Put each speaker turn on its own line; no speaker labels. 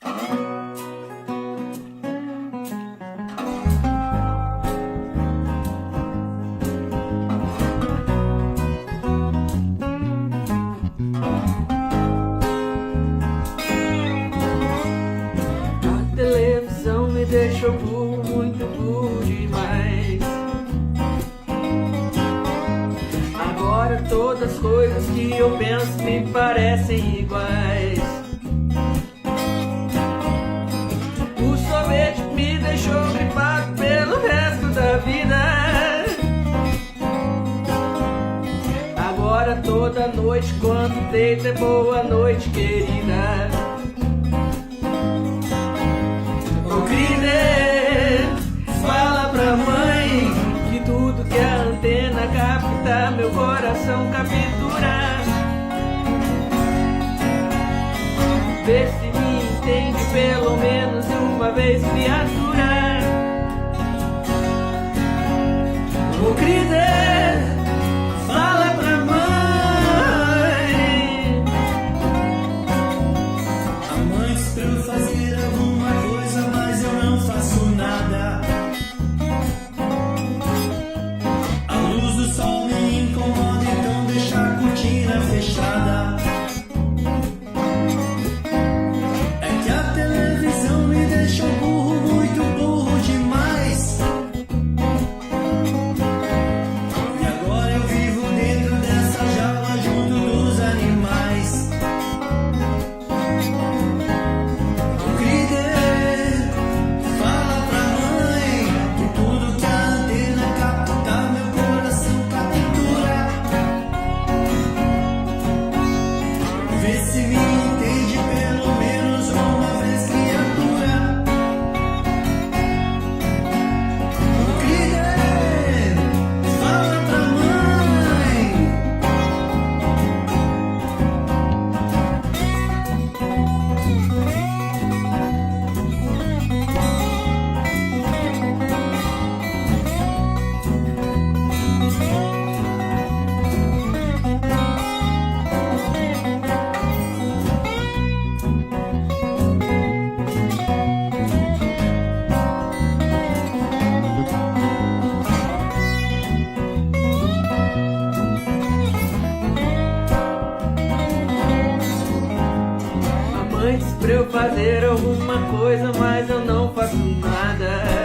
A televisão me deixou burro, muito burro demais. Agora todas as coisas que eu penso me parecem iguais. O sorvete me deixou gripado pelo resto da vida. Agora toda noite quando deito é boa noite, querida. Ô líder, fala pra mãe que tudo que a antena capta meu coração captura. Vê se me entende pelo menos uma vez, criatura. Ô líder, fala pra mãe.
A mãe diz pra eu fazer alguma coisa, mas eu não faço nada. A luz do sol me incomoda, então deixa a cortina fechada. É que a televisão me deixou burro, muito burro demais. E agora eu vivo dentro dessa jaula junto dos animais. O líder, fala pra mãe que tudo que a antena capta meu coração captura. Vê se me entende pelo menos uma vez, criatura. O líder, fala pra mãe.
A mãe diz pra eu fazer alguma coisa, mas eu não faço nada.